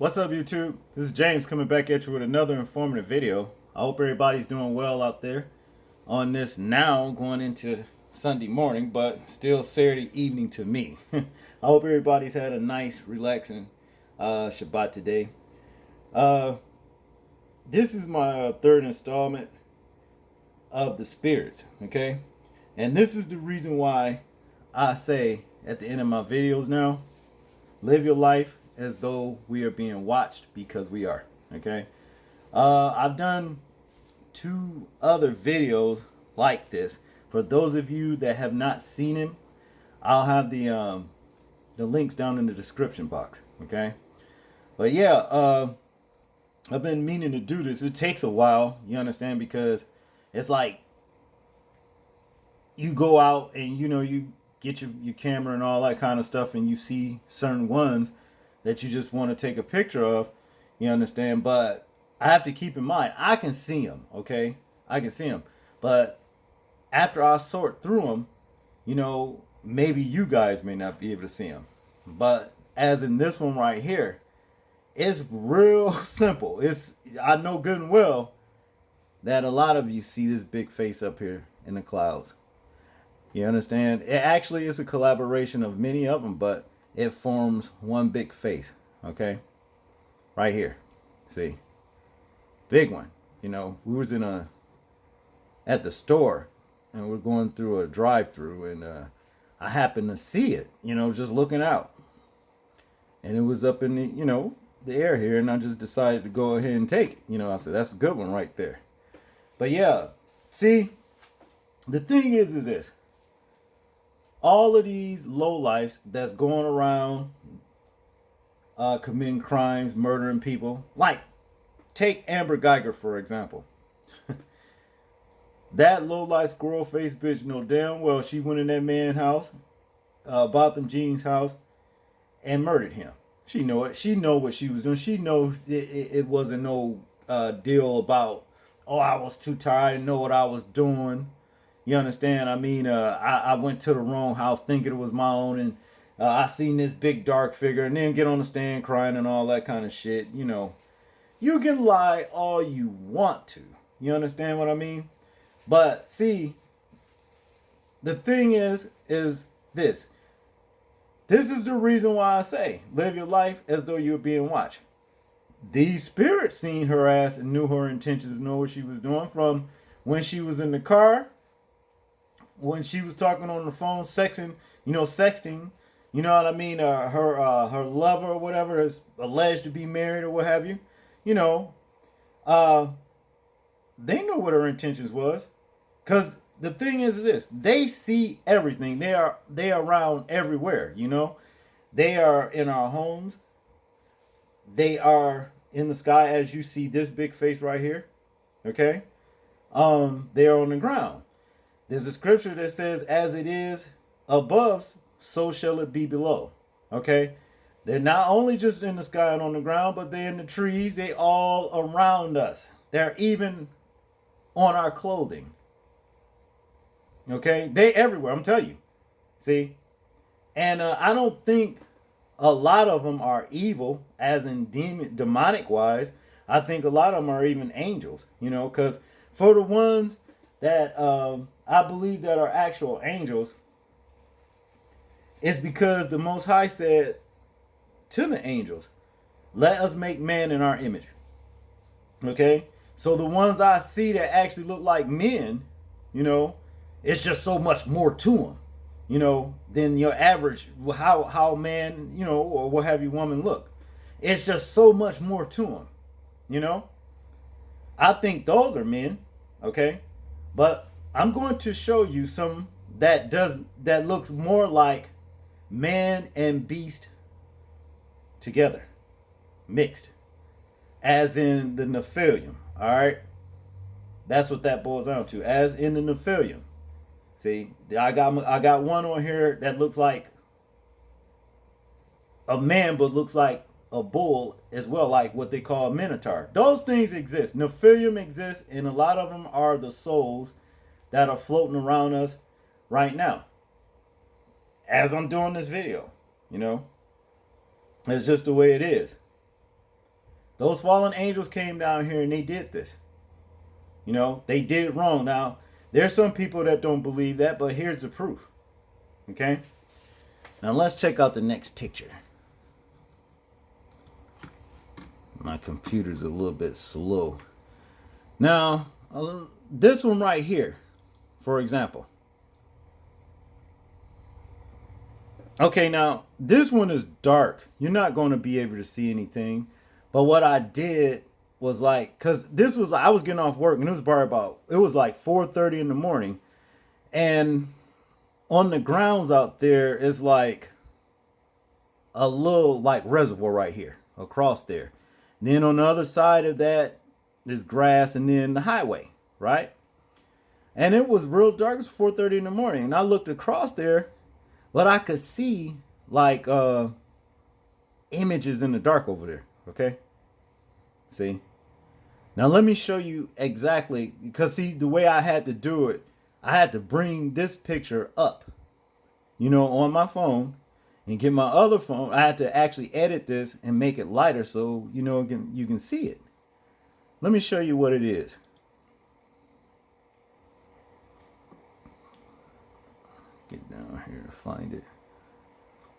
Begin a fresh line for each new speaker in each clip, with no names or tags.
What's up, YouTube? This is James coming back at you with another informative video. I hope everybody's doing well out there on this now going into Sunday morning, but still Saturday evening to me. I hope everybody's had a nice, relaxing Shabbat today. Uh, this is my third installment of the spirits, okay? And this is the reason why I say at the end of my videos now, live your life as though we are being watched, because we are. Okay. I've done two other videos like this. For those of you that have not seen him, I'll have the links down in the description box. Okay. But yeah, I've been meaning to do this. It takes a while, you understand, because it's like you go out and you get your camera and all that kind of stuff, and you see certain ones that you just want to take a picture of, you understand? But I have to keep in mind, I can see them, okay? I can see them. But after I sort through them, maybe you guys may not be able to see them. But as in this one right here, it's real simple. I know good and well that a lot of you see this big face up here in the clouds. You understand? It actually is a collaboration of many of them, but it forms one big face, okay? Right here. See? Big one. We was at the store, and we're going through a drive-through, and I happened to see it, just looking out. And it was up in the air here, and I just decided to go ahead and take it. I said, that's a good one right there. But yeah, see, the thing is this. All of these lowlifes that's going around committing crimes, murdering people. Like, take Amber Geiger, for example. That lowlife squirrel-faced bitch know damn well she went in that man's house, Botham Jean's house, and murdered him. She know it. She know what she was doing. She know it wasn't no deal about, oh, I was too tired, I didn't know what I was doing. You understand? I mean, I went to the wrong house thinking it was my own, and I seen this big dark figure, and then get on the stand crying and all that kind of shit. You can lie all you want to. You understand what I mean? But see, the thing is this. This is the reason why I say live your life as though you're being watched. These spirits seen her ass and knew her intentions, know what she was doing from when she was in the car, when she was talking on the phone, sexting, you know what I mean? Her lover or whatever is alleged to be married or what have you. Uh, they know what her intentions was, cause the thing is this: they see everything. They are around everywhere. They are in our homes. They are in the sky, as you see this big face right here. Okay, they are on the ground. There's a scripture that says, as it is above, so shall it be below. Okay? They're not only just in the sky and on the ground, but they're in the trees. They all around us. They're even on our clothing. Okay? They everywhere, I'm telling you. See? And I don't think a lot of them are evil, as in demonic wise. I think a lot of them are even angels. Because for the ones that I believe that are actual angels, it's because the Most High said to the angels, let us make man in our image. Okay? So the ones I see that actually look like men, it's just so much more to them, than your average, how man, or what have you, woman look. It's just so much more to them, I think those are men, okay? But I'm going to show you some that looks more like man and beast together, mixed, as in the Nephilim. All right, that's what that boils down to, as in the Nephilim. See, I got one on here that looks like a man, but looks like a bull as well, like what they call a minotaur. Those things exist. Nephilim exists, and a lot of them are the souls that are floating around us right now. As I'm doing this video, it's just the way it is. Those fallen angels came down here and they did this. You know, they did wrong. Now, there's some people that don't believe that, but here's the proof. Okay? Now, let's check out the next picture. My computer's a little bit slow. Now, this one right here, for example. Okay, now, this one is dark. You're not going to be able to see anything. But what I did was like, because this was, I was getting off work, and it was probably about, it was like 4:30 in the morning. And on the grounds out there is like a little like reservoir right here, across there. Then on the other side of that is grass, and then the highway, right? And it was real dark. It was 4:30 in the morning. And I looked across there, but I could see like images in the dark over there. Okay. See? Now let me show you exactly, because see, the way I had to do it, I had to bring this picture up, you know, on my phone, and get my other phone. I had to actually edit this and make it lighter so, you know, you can see it. Let me show you what it is. Get down here to find it.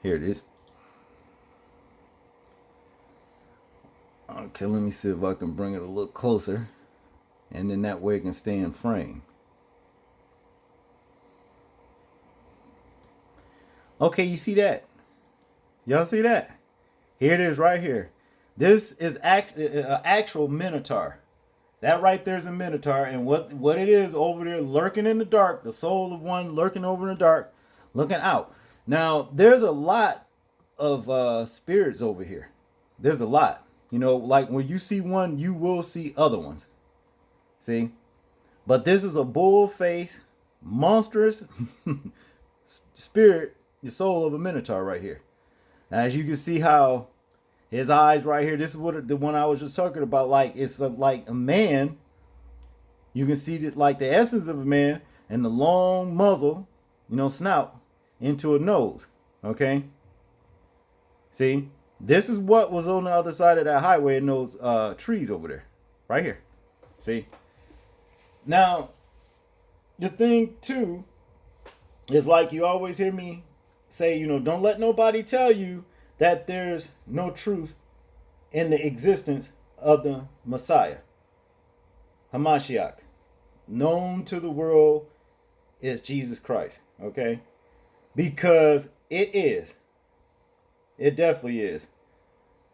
Here it is. Okay, let me see if I can bring it a little closer, and then that way it can stay in frame. Okay, you see that? Y'all see that? Here it is right here. This is actual Minotaur. That right there is a Minotaur, and what it is over there lurking in the dark, the soul of one lurking over in the dark, looking out. Now, there's a lot of spirits over here. There's a lot. You know, like when you see one, you will see other ones. See? But this is a bull-faced, monstrous spirit, the soul of a Minotaur right here. As you can see how his eyes right here, this is what the one I was just talking about, like it's like a man. You can see that, like the essence of a man, and the long muzzle, you know, snout into a nose. Okay? See? This is what was on the other side of that highway in those trees over there. Right here. See? Now, the thing, too, is like you always hear me say, you know, don't let nobody tell you that there's no truth in the existence of the Messiah. Hamashiach. Known to the world is Jesus Christ. Okay? Because it is. It definitely is.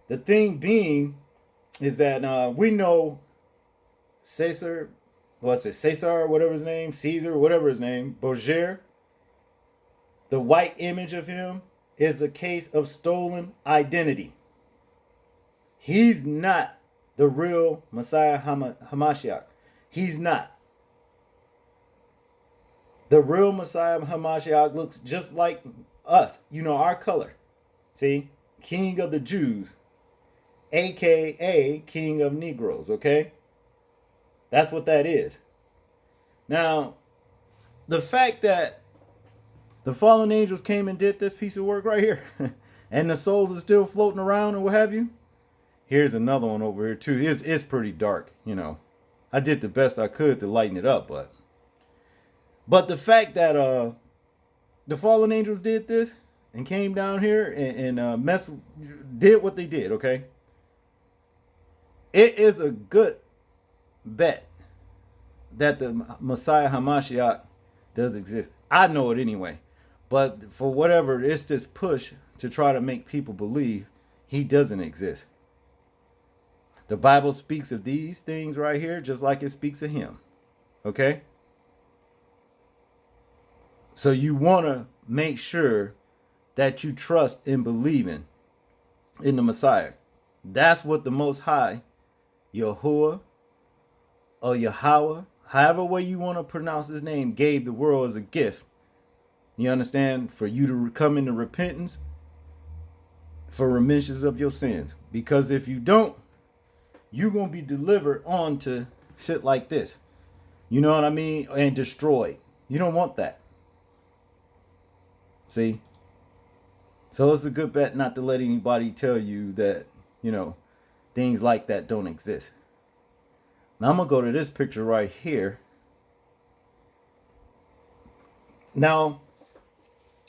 The thing being is that we know Caesar, Caesar, whatever his name, Caesar, whatever his name, Borgia, the white image of him is a case of stolen identity. He's not the real Messiah Hamashiach. He's not. The real Messiah Hamashiach looks just like us, you know, our color. See? King of the Jews, aka King of Negroes, okay? That's what that is. Now, the fact that the fallen angels came and did this piece of work right here, and the souls are still floating around and what have you, here's another one over here too. It's pretty dark, you know. I did the best I could to lighten it up, but the fact that the fallen angels did this and came down here and did what they did, okay? It is a good bet that the Messiah Hamashiach does exist. I know it anyway. But for whatever, it's this push to try to make people believe he doesn't exist. The Bible speaks of these things right here just like it speaks of him. Okay? So you want to make sure that you trust and believe in the Messiah. That's what the Most High, Yahuwah, or Yahweh, however way you want to pronounce his name, gave the world as a gift. You understand? For you to come into repentance, for remissions of your sins. Because if you don't, you're going to be delivered on to shit like this. You know what I mean? And destroyed. You don't want that. See? So it's a good bet not to let anybody tell you that, you know, things like that don't exist. Now I'm going to go to this picture right here. Now,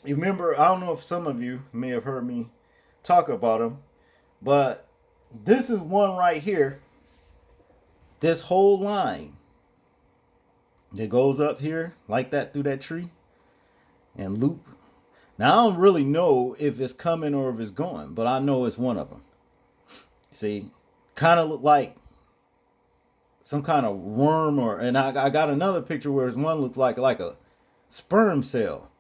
you remember, I don't know if some of you may have heard me talk about them, but this is one right here. This whole line that goes up here like that through that tree and loop. Now, I don't really know if it's coming or if it's going, but I know it's one of them. See, kind of look like some kind of worm, and I got another picture where one looks like a sperm cell.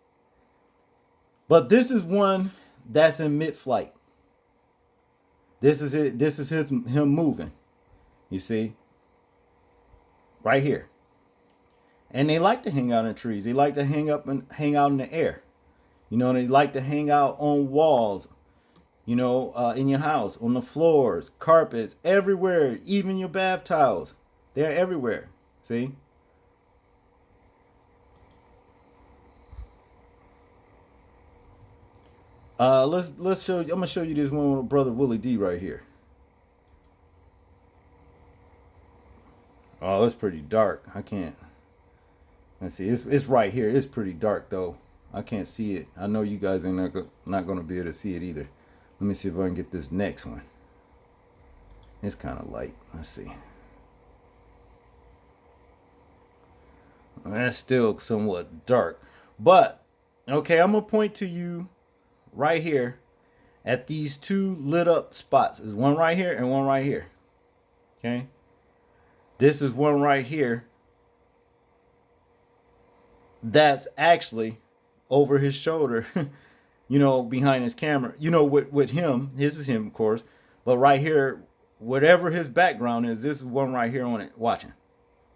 But this is one that's in mid-flight. This is it. This is him moving. You see, right here. And they like to hang out in trees. They like to hang out in the air. You know, they like to hang out on walls. You know, in your house, on the floors, carpets, everywhere, even your bath towels. They're everywhere. See? Let's show you. I'm gonna show you this one with Brother Willie D right here. Oh, it's pretty dark. I can't. Let's see. It's right here. It's pretty dark though. I can't see it. I know you guys ain't not gonna be able to see it either. Let me see if I can get this next one. It's kind of light. Let's see. That's still somewhat dark, but okay. I'm gonna point to you right here at these two lit up spots. There's one right here and one right here. Okay. This is one right here. That's actually over his shoulder, you know, behind his camera. You know, with him, this is him, of course. But right here, whatever his background is, this is one right here on it watching.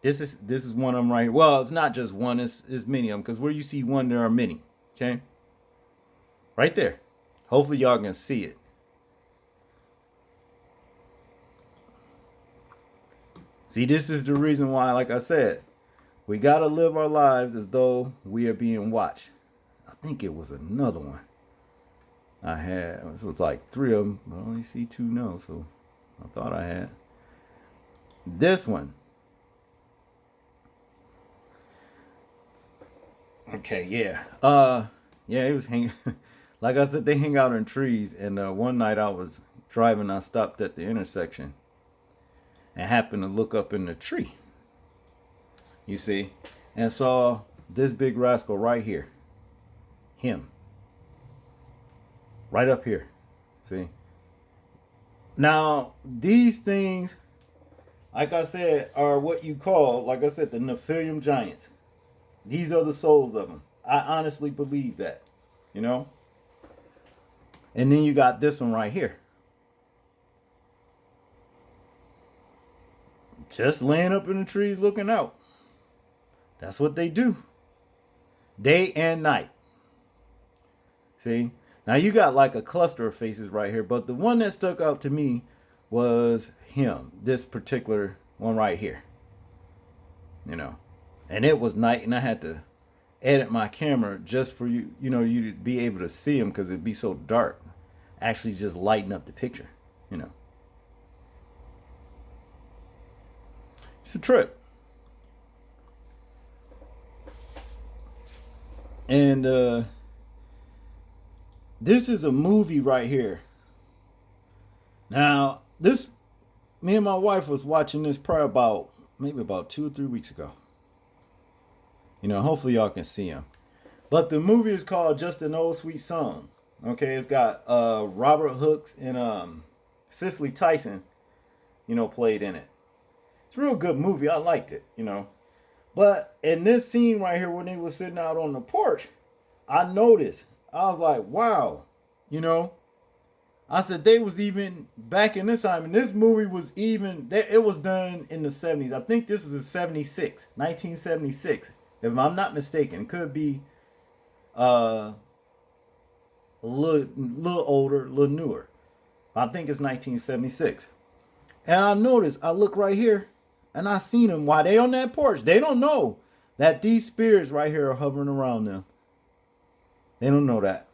This is one of them right here. Well, it's not just one, it's many of them, because where you see one, there are many. Okay? Right there. Hopefully y'all can see it. See, this is the reason why, like I said, we got to live our lives as though we are being watched. I think it was another one I had. It was like 3 of them, but I only see 2 now, so I thought I had. This one. Okay, yeah. Yeah, it was hanging. Like I said, they hang out in trees. And one night I was driving, I stopped at the intersection and happened to look up in the tree. You see, and saw this big rascal right here. Him. Right up here. See? Now, these things, like I said, are what you call, like I said, the Nephilim giants. These are the souls of them. I honestly believe that. You know? And then you got this one right here. Just laying up in the trees looking out. That's what they do. Day and night. See? Now you got like a cluster of faces right here, but the one that stuck out to me was him. This particular one right here. You know. And it was night, and I had to edit my camera just for you, you know, you to be able to see him because it'd be so dark. Actually just lighten up the picture, you know. It's a trip. And this is a movie right here. Now, me and my wife was watching this probably maybe about 2 or 3 weeks ago. You know, hopefully y'all can see him. But the movie is called Just an Old Sweet Song. Okay, it's got Robert Hooks and Cicely Tyson, you know, played in it. It's a real good movie. I liked it, you know. But in this scene right here, when they were sitting out on the porch, I noticed. I was like, wow, you know. I said they was even back in this time, and this movie was even, it was done in the 70s. I think this was in 76, 1976. If I'm not mistaken, it could be a little older, a little newer. I think it's 1976. And I noticed, I look right here, and I seen them while they on that porch. They don't know that these spirits right here are hovering around them. They don't know that.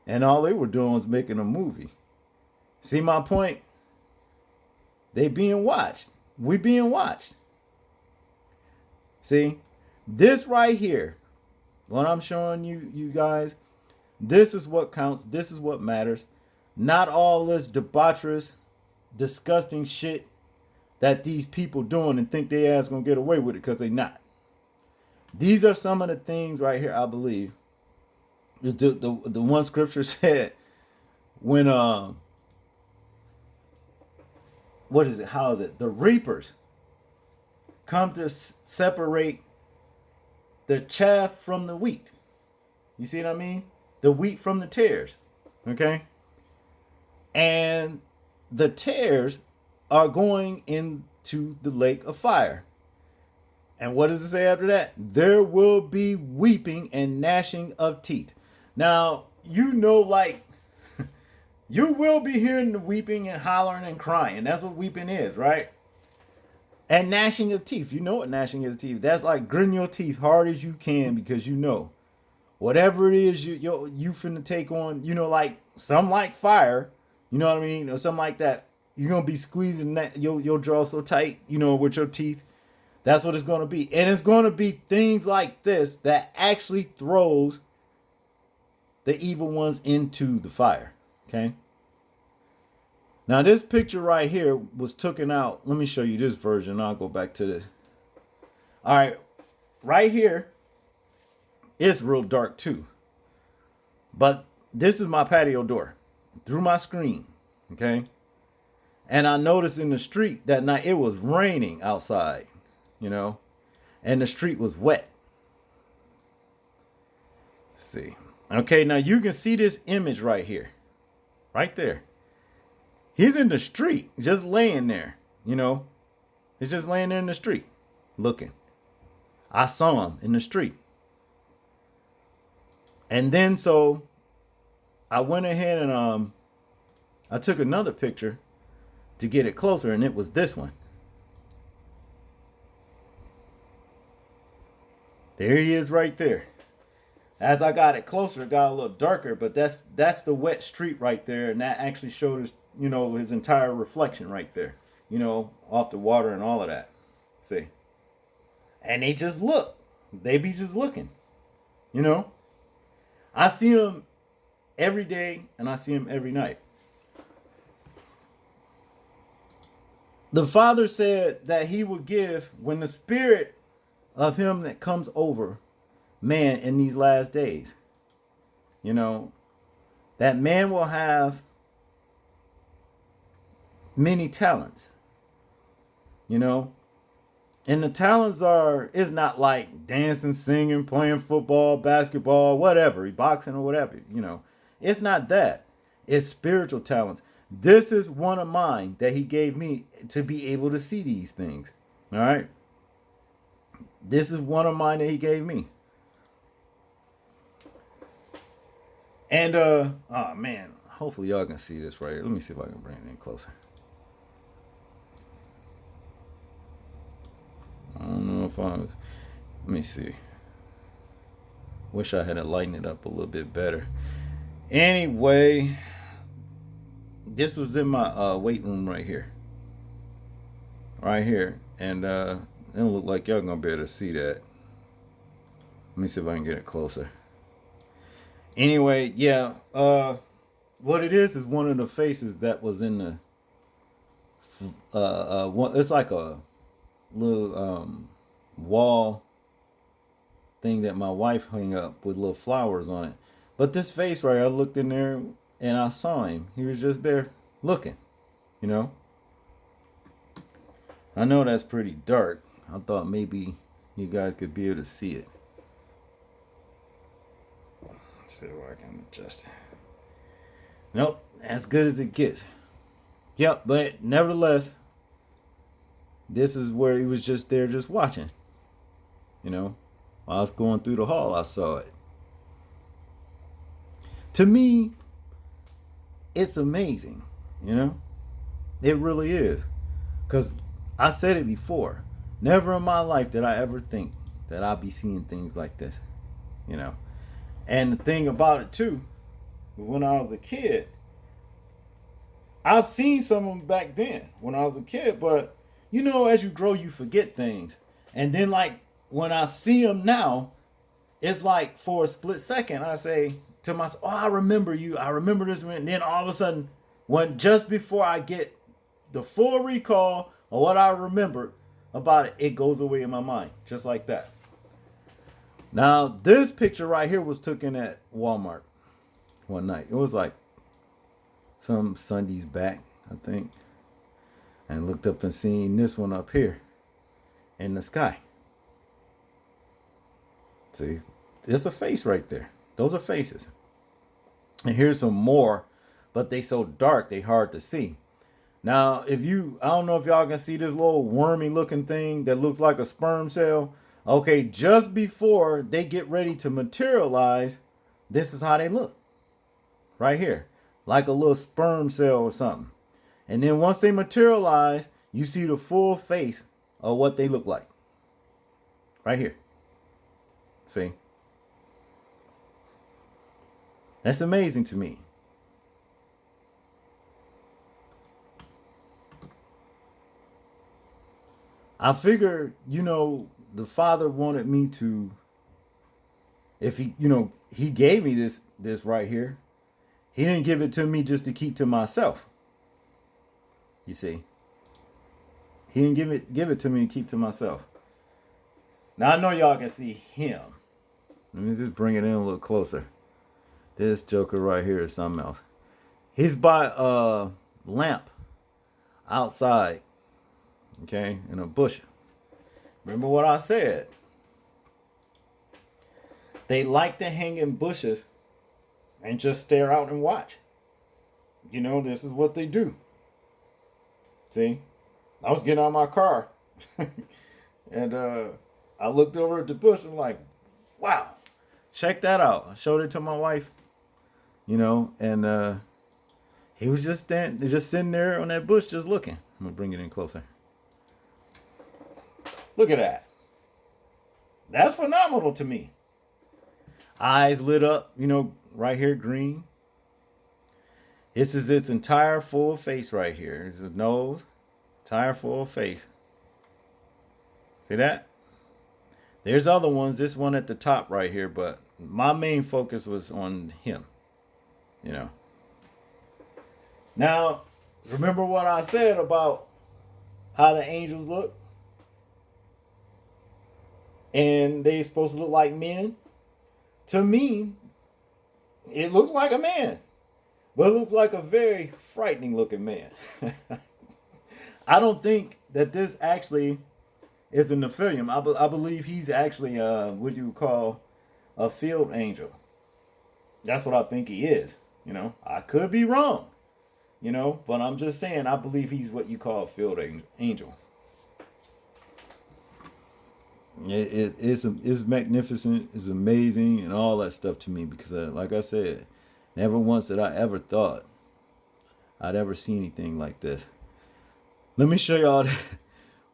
And all they were doing was making a movie. See my point? They being watched. We being watched. See? This right here, what I'm showing you guys, this is what counts. This is what matters. Not all this debaucherous, disgusting shit that these people doing and think they ass gonna get away with it, because they not. These are some of the things right here, I believe. The one scripture said when what is it? How is it? The reapers come to separate the chaff from the wheat. You see what I mean? The wheat from the tares. Okay? And the tares are going into the lake of fire. And what does it say after that? There will be weeping and gnashing of teeth. Now, like, you will be hearing the weeping and hollering and crying. That's what weeping is, right? And gnashing of teeth. You know what gnashing of teeth. That's like gritting your teeth hard as you can, because you know whatever it is you finna take on, like some like fire, you know what I mean, or something like that. You're gonna be squeezing your jaw so tight, with your teeth. That's what it's gonna be, and it's gonna be things like this that actually throws the evil ones into the fire. Okay. Now this picture right here was taken out. Let me show you this version. I'll go back to this. All right, right here. It's real dark too. But this is my patio door through my screen. Okay. And I noticed in the street that night it was raining outside, and the street was wet. Let's see. Okay, now you can see this image right here. Right there. He's in the street, just laying there, He's just laying there in the street, looking. I saw him in the street. And then so I went ahead and I took another picture to get it closer, and it was this one. There he is right there. As I got it closer, it got a little darker, but that's the wet street right there, and that actually showed us, his entire reflection right there, off the water and all of that. See? And they just look. They be just looking, I see him every day, and I see him every night. The Father said that he would give, when the spirit of him that comes over man in these last days, that man will have many talents, and the talents is not like dancing, singing, playing football, basketball, whatever, boxing or whatever, it's not that. It's spiritual talents. This is one of mine that he gave me to be able to see these things. All right. This is one of mine that he gave me. And, oh man, hopefully y'all can see this right here. Let me see if I can bring it in closer. I don't know if I was, let me see. Wish I had to lighten it up a little bit better. Anyway, this was in my weight room right here. Right here. And it don't look like y'all gonna be able to see that. Let me see if I can get it closer. Anyway, yeah, what it is one of the faces that was in the it's like a little wall thing that my wife hung up with little flowers on it. But this face right here, I looked in there and I saw him. He was just there looking, I know that's pretty dark. I thought maybe you guys could be able to see it. Let's see if I can adjust it. Nope, as good as it gets. Yep, but nevertheless, this is where he was just there just watching. While I was going through the hall, I saw it. To me, it's amazing, It really is. Because I said it before. Never in my life did I ever think that I'd be seeing things like this, And the thing about it too, when I was a kid, I've seen some of them back then when I was a kid, but you know, as you grow, you forget things. And then, like, when I see them now, it's like for a split second, I say to myself, "Oh, I remember you. I remember this." And then all of a sudden, when just before I get the full recall of what I remembered about it, it goes away in my mind, just like that. Now, this picture right here was taken at Walmart one night. It was like some Sundays back, I think. And looked up and seen this one up here in the sky. See, there's a face right there. Those are faces. And here's some more, but they so dark they hard to see. Now, I don't know if y'all can see this little wormy looking thing that looks like a sperm cell. Okay, just before they get ready to materialize, this is how they look. Right here, like a little sperm cell or something. And then once they materialize, you see the full face of what they look like. Right here. See? That's amazing to me. I figured, the Father wanted me to, if he gave me this right here. He didn't give it to me just to keep to myself. You see, he didn't give it to me to keep to myself. Now I know y'all can see him. Let me just bring it in a little closer. This Joker right here is something else. He's by a lamp outside, okay, in a bush. Remember what I said? They like to hang in bushes and just stare out and watch. This is what they do. See, I was getting out of my car and I looked over at the bush and I'm like, wow, check that out. I showed it to my wife, and he was just sitting there on that bush just looking. I'm going to bring it in closer. Look at that. That's phenomenal to me. Eyes lit up, right here, green. This is its entire full face right here. It's a nose, entire full face. See that? There's other ones. This one at the top right here, but my main focus was on him. Now, remember what I said about how the angels look? And they're supposed to look like men? To me, it looks like a man. But it looks like a very frightening looking man. I don't think that this actually is a Nephilim. I believe he's actually what you would call a field angel. That's what I think he is. I could be wrong. But I'm just saying I believe he's what you call a field angel. It's magnificent. It's amazing and all that stuff to me because, like I said, never once did I ever thought I'd ever see anything like this. Let me show y'all.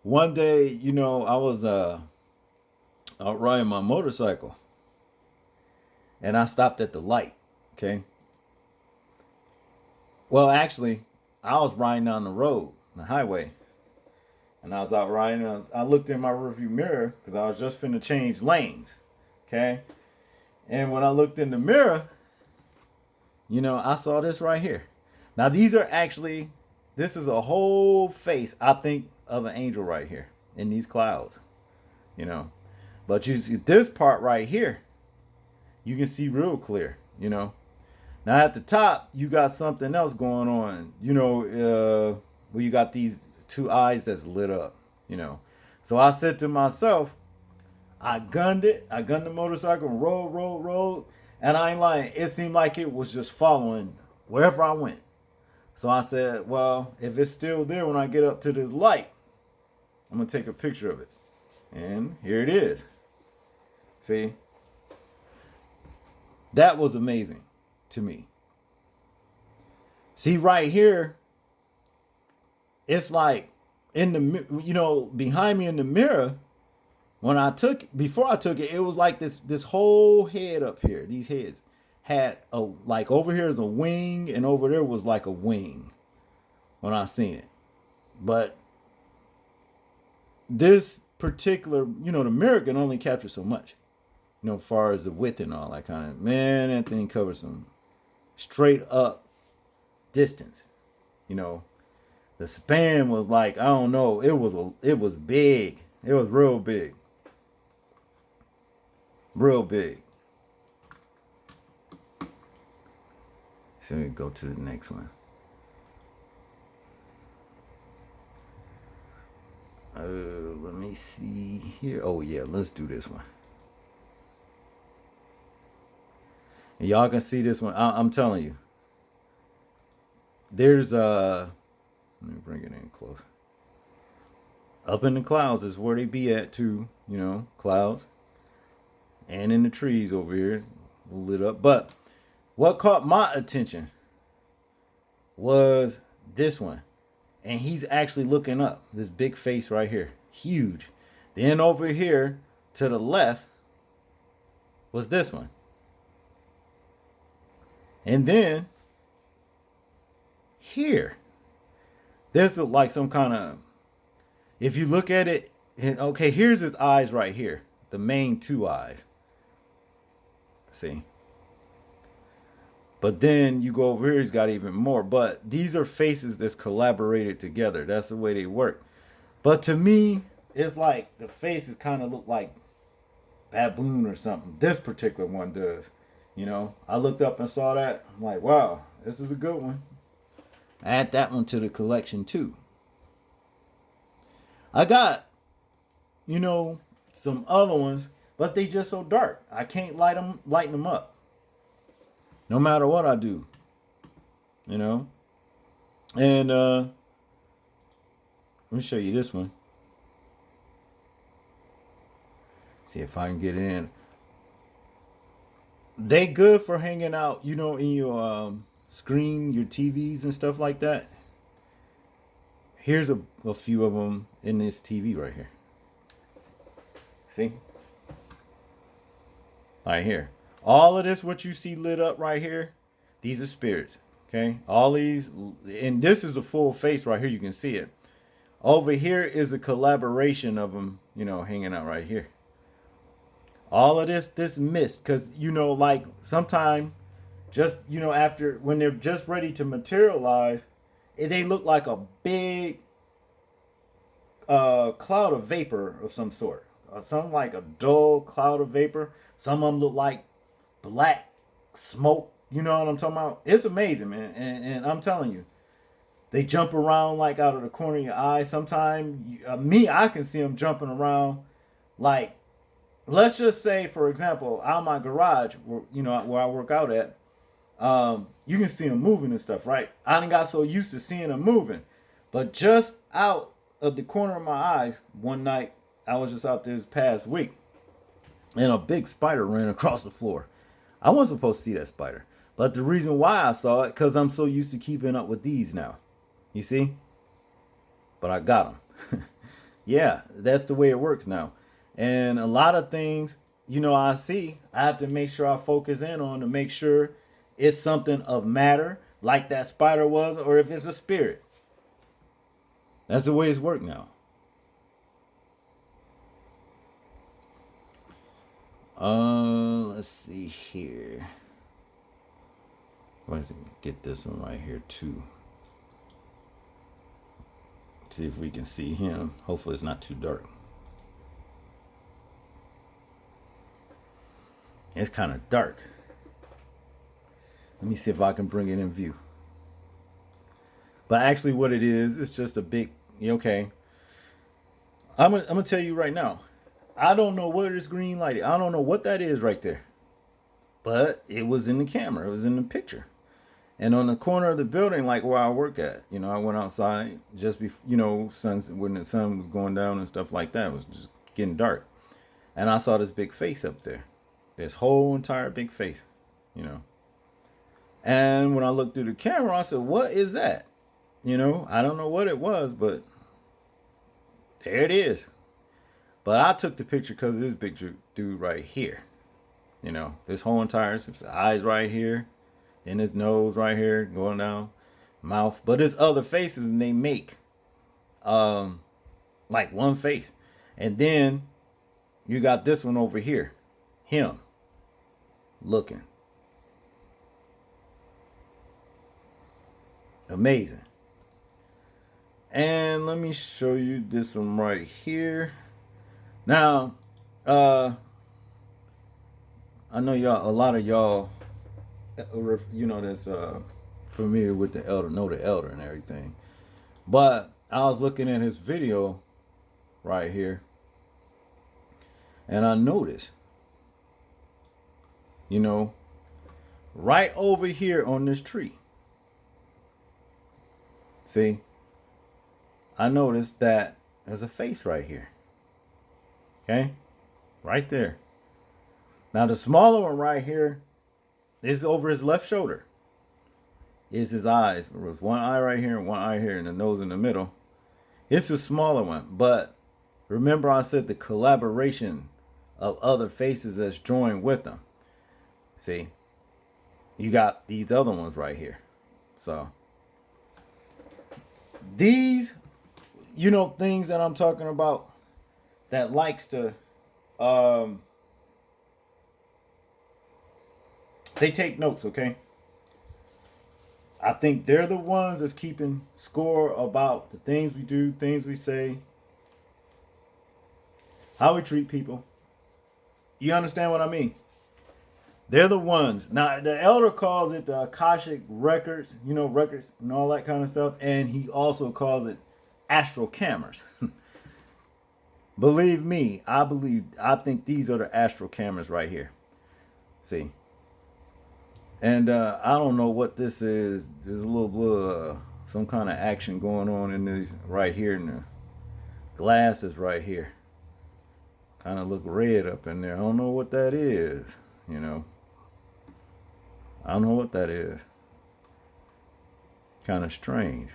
One day, I was out riding my motorcycle, and I stopped at the light. Okay. Well, actually, I was riding down the road, the highway, and I was out riding. And I looked in my rearview mirror because I was just finna change lanes. Okay. And when I looked in the mirror, I saw this right here. Now, this is a whole face, I think, of an angel right here in these clouds, But you see this part right here, you can see real clear, Now, at the top, you got something else going on, where you got these two eyes that's lit up, So I said to myself, I gunned the motorcycle, rolled. And I ain't lying. It seemed like it was just following wherever I went. So I said, well, if it's still there when I get up to this light, I'm going to take a picture of it. And here it is. See? That was amazing to me. See, right here, it's like in the, behind me in the mirror, before I took it, it was like this whole head up here. These heads had like over here is a wing, and over there was like a wing. when I seen it. But this particular, the mirror can only capture so much, as far as the width and all that kind of, man, that thing covers some straight up distance. The span was like, I don't know, it was big. It was real big. Real big. So we go to the next one. Let me see here. Oh yeah, let's do this one. And y'all can see this one. I'm telling you. There's let me bring it in close. Up in the clouds is where they be at too, clouds. And in the trees over here, lit up. But what caught my attention was this one. And he's actually looking up. This big face right here. Huge. Then over here to the left was this one. And then here, there's like some kind of, if you look at it, okay, here's his eyes right here. The main two eyes. See? But then you go over here, he's got even more. But these are faces that's collaborated together. That's the way they work. But to me, it's like the faces kind of look like baboon or something. This particular one does. I looked up and saw that. I'm like, wow, this is a good one. Add that one to the collection too. I got, some other ones, but they just so dark. I can't lighten them up. No matter what I do. And let me show you this one. See if I can get it in. They good for hanging out, in your screen, your TVs and stuff like that. Here's a few of them in this TV right here. See? Right here. All of this, what you see lit up right here, these are spirits. Okay? All these, and this is a full face right here. You can see it. Over here is a collaboration of them, hanging out right here. All of this mist, because, like sometime just, after, when they're just ready to materialize, they look like a big cloud of vapor of some sort. Some like a dull cloud of vapor. Some of them look like black smoke. You know what I'm talking about? It's amazing, man. And I'm telling you, they jump around like out of the corner of your eye. Sometimes, I can see them jumping around. Like, let's just say, for example, out of my garage, where I work out at, you can see them moving and stuff, right? I done got so used to seeing them moving. But just out of the corner of my eye, one night, I was just out there this past week, and a big spider ran across the floor. I wasn't supposed to see that spider. But the reason why I saw it, because I'm so used to keeping up with these now. You see? But I got them. Yeah, that's the way it works now. And a lot of things, I have to make sure I focus in on to make sure it's something of matter, like that spider was, or if it's a spirit. That's the way it's worked now. Let's see here. Let's get this one right here too. See if we can see him. Hopefully it's not too dark. It's kind of dark. Let me see if I can bring it in view. But actually what it is, it's just a big, okay. I'm gonna tell you right now. I don't know what is green lighted. I don't know what that is right there. But it was in the camera. It was in the picture. And on the corner of the building, like where I work at, I went outside just before, when the sun was going down and stuff like that. It was just getting dark. And I saw this big face up there. This whole entire big face, And when I looked through the camera, I said, what is that? I don't know what it was, but there it is. But I took the picture because of this big dude right here. This whole entire eyes right here, and his nose right here going down. mouth, but there's other faces, and they make like one face. And then you got this one over here, him looking amazing. And let me show you this one right here. Now, I know y'all, a lot of y'all, that's familiar with the elder, know the elder and everything. But I was looking at his video right here, and I noticed, right over here on this tree. See, I noticed that there's a face right here. Okay? Right there. Now the smaller one right here is over his left shoulder. Is his eyes. With one eye right here and one eye here and the nose in the middle. It's a smaller one. But remember I said the collaboration of other faces that's joined with them. See? You got these other ones right here. So these, things that I'm talking about that likes to they take notes, okay? I think they're the ones that's keeping score about the things we do, things we say, how we treat people. You understand what I mean? They're the ones. Now, the elder calls it the Akashic records, records and all that kind of stuff. And he also calls it astral cameras. Believe me, I think these are the astral cameras right here. See? And I don't know what this is. There's a little bit some kind of action going on in these right here. In the glasses right here. Kind of look red up in there. I don't know what that is, I don't know what that is. Kind of strange.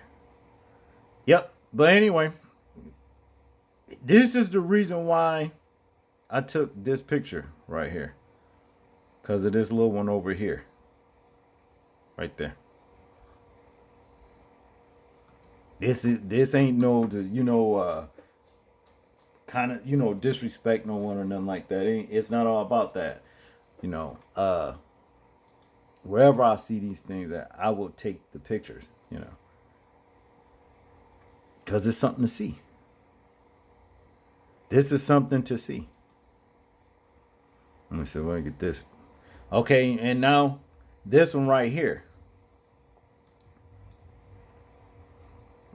Yep. But anyway, this is the reason why I took this picture right here. Because of this little one over here. Right there. This ain't no kind of disrespect no one or nothing like that. It's not all about that. Wherever I see these things, that I will take the pictures, because it's something to see. This is something to see. Let me see, let me get this. Okay, and now this one right here.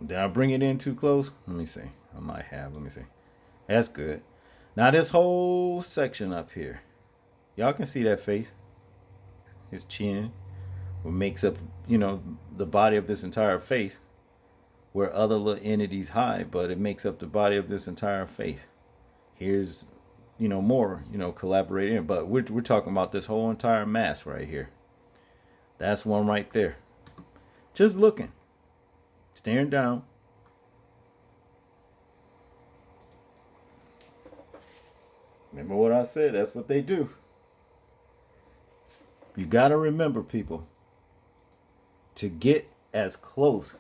Did I bring it in too close? Let me see. I might have. Let me see. That's good. Now this whole section up here. Y'all can see that face. His chin. What makes up, the body of this entire face. Where other little entities hide, but it makes up the body of this entire face. Here's, more, collaborating. But we're talking about this whole entire mass right here. That's one right there. Just looking. Staring down. Remember what I said? That's what they do. You got to remember, people, to get as close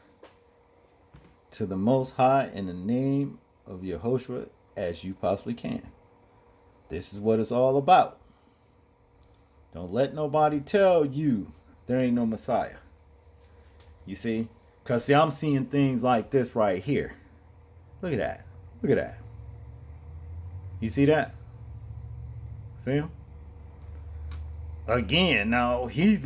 to the Most High in the name of Yehoshua as you possibly can. This is what it's all about. Don't let nobody tell you there ain't no Messiah. You see? Because, see, I'm seeing things like this right here. Look at that. Look at that. You see that? See him? Again, now he